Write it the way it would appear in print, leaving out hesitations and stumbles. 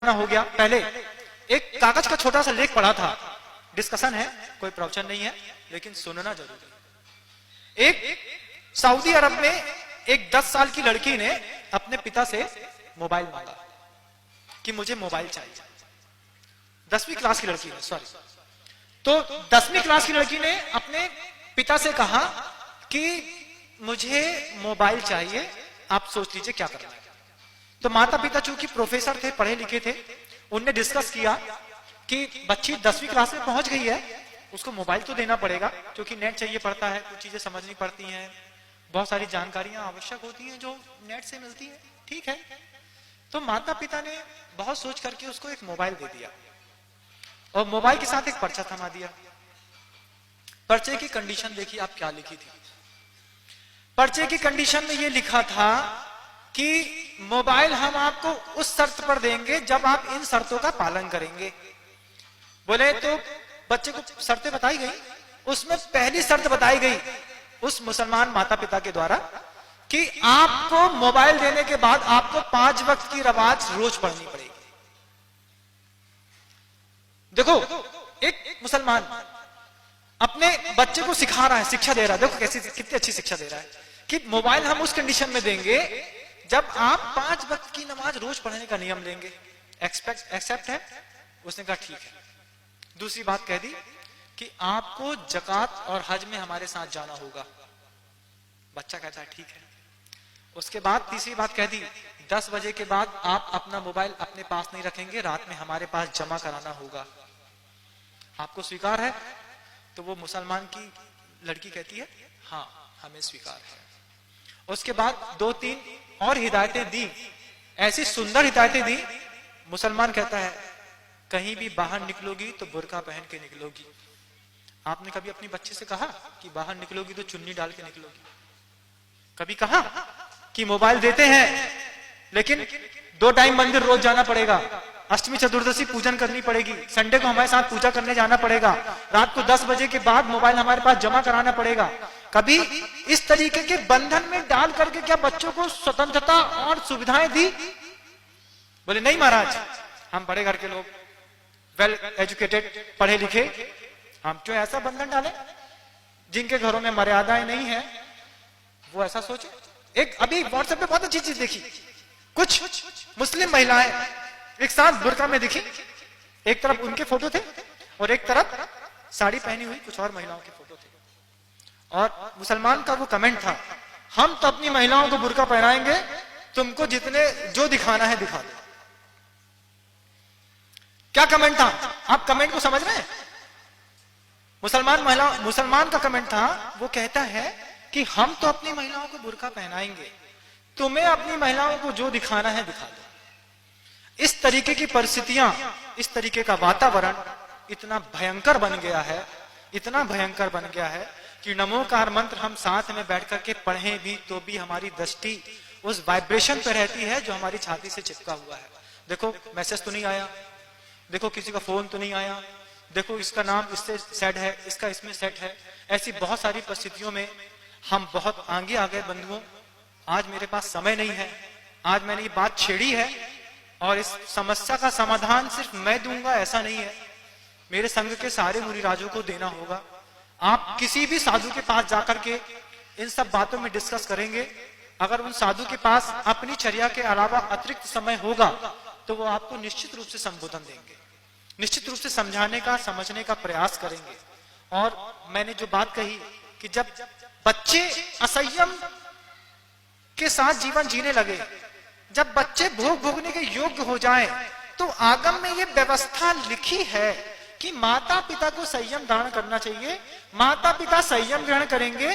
अपना हो गया। पहले एक कागज का छोटा सा लेख पढ़ा था, डिस्कशन है, कोई प्रवचन नहीं है, लेकिन सुनना जरूरी है। एक सऊदी अरब में एक 10 साल की लड़की ने अपने पिता से मोबाइल मांगा कि मुझे मोबाइल चाहिए। 10वीं क्लास की लड़की ने, सॉरी, तो 10वीं क्लास की लड़की ने अपने पिता से कहा कि मुझे मोबाइल चाहिए, आप सोच लीजिए क्या करना है। तो माता पिता चूंकि प्रोफेसर थे, पढ़े लिखे थे, उनने डिस्कस किया कि बच्ची 10वीं क्लास में पहुंच गई है, उसको मोबाइल तो देना पड़ेगा, क्योंकि नेट चाहिए पड़ता है, कुछ चीजें समझनी पड़ती हैं, बहुत सारी जानकारियां आवश्यक होती हैं जो नेट से मिलती है, ठीक है। तो माता पिता ने बहुत सोच करके उसको एक मोबाइल दे दिया और मोबाइल के साथ एक पर्चा थमा दिया। पर्चे की कंडीशन देखिए आप क्या लिखी थी। पर्चे की कंडीशन में यह लिखा था कि मोबाइल हम आपको उस शर्त पर देंगे जब आप इन शर्तों का पालन करेंगे। बोले तो बच्चे को शर्तें बताई गई, उसमें पहली शर्त बताई गई उस मुसलमान माता पिता के द्वारा कि आपको मोबाइल देने के बाद आपको 5 वक्त की नमाज रोज पढ़नी पड़ेगी। देखो, एक मुसलमान अपने बच्चे को सिखा रहा है, शिक्षा दे रहा है, देखो कैसी कितनी अच्छी शिक्षा दे रहा है कि मोबाइल हम उस कंडीशन में देंगे जब आप 5 वक्त की नमाज रोज पढ़ने का नियम लेंगे। एक्सेप्ट है? उसने कहा ठीक है। दूसरी बात कह दी कि आपको ज़कात और हज में हमारे साथ जाना होगा। बच्चा कहता है ठीक है। उसके बाद तीसरी बात कह दी, 10 बजे के बाद आप अपना मोबाइल अपने पास नहीं रखेंगे, रात में हमारे पास जमा कराना होगा। आपको स्वीकार है? तो वो मुसलमान की लड़की कहती है हाँ हमें स्वीकार है। उसके बाद 2-3 और हिदायतें दी, ऐसी सुंदर हिदायतें दी। मुसलमान कहता है कहीं भी बाहर निकलोगी तो बुर्का पहन के निकलोगी। आपने कभी अपनी बच्ची से कहा कि बाहर निकलोगी तो चुन्नी डाल के निकलोगी? कभी कहा कि मोबाइल देते हैं लेकिन 2 टाइम मंदिर रोज जाना पड़ेगा, अष्टमी चतुर्दशी पूजन करनी पड़ेगी, संडे को हमारे साथ पूजा करने जाना पड़ेगा, रात को 10 बजे के बाद मोबाइल हमारे पास जमा कराना पड़ेगा? कभी इस तरीके के बंधन में डाल करके क्या बच्चों को स्वतंत्रता और सुविधाएं दी? बोले नहीं महाराज, हम बड़े घर के लोग, वेल एजुकेटेड, पढ़े लिखे, हम क्यों ऐसा बंधन डालें? जिनके घरों में मर्यादाएं नहीं है वो ऐसा सोचे। एक अभी व्हाट्सएप पे बहुत अच्छी चीज देखी, कुछ मुस्लिम महिलाएं एक साथ बुर्का में दिखी, एक तरफ उनके फोटो थे और एक तरफ साड़ी पहनी हुई कुछ और महिलाओं के फोटो थे, और मुसलमान का वो कमेंट था, हम तो अपनी महिलाओं को बुर्का पहनाएंगे, तुमको जितने जो दिखाना है दिखा दो। क्या कमेंट था? आप कमेंट को समझ रहे हैं? मुसलमान का कमेंट था, वो कहता है कि हम तो अपनी महिलाओं को बुर्का पहनाएंगे, तुम्हें अपनी महिलाओं को जो दिखाना है दिखा दो। इस तरीके की परिस्थितियां, इस तरीके का वातावरण इतना भयंकर बन गया है, इतना भयंकर बन गया है कि नमोकार मंत्र हम साथ में बैठ करके पढ़ें भी तो भी हमारी दृष्टि उस वाइब्रेशन पे रहती है जो हमारी छाती से चिपका हुआ है। देखो मैसेज तो नहीं आया, देखो किसी का फोन तो नहीं आया, देखो इसका नाम इससे सेट है, इसका इसमें सेट है। ऐसी बहुत सारी परिस्थितियों में हम बहुत आगे आ गए बंधुओं। आज मेरे पास समय नहीं है, आज मैंने ये बात छेड़ी है और इस समस्या का समाधान सिर्फ मैं दूंगा ऐसा नहीं है, मेरे संघ के सारे मुनिराजों को देना होगा। आप किसी भी साधु के पास जाकर के इन सब बातों में डिस्कस करेंगे, अगर उन साधु के पास अपनी चर्या के अलावा अतिरिक्त समय होगा तो वो आपको निश्चित रूप से संबोधन देंगे, निश्चित रूप से समझाने का, समझने का प्रयास करेंगे। और मैंने जो बात कही कि जब बच्चे असंयम के साथ जीवन जीने लगे, जब बच्चे भोग भोगने के योग्य हो जाएं, तो आगम में ये व्यवस्था लिखी है कि माता पिता को संयम धारण करना चाहिए। माता पिता संयम ग्रहण करेंगे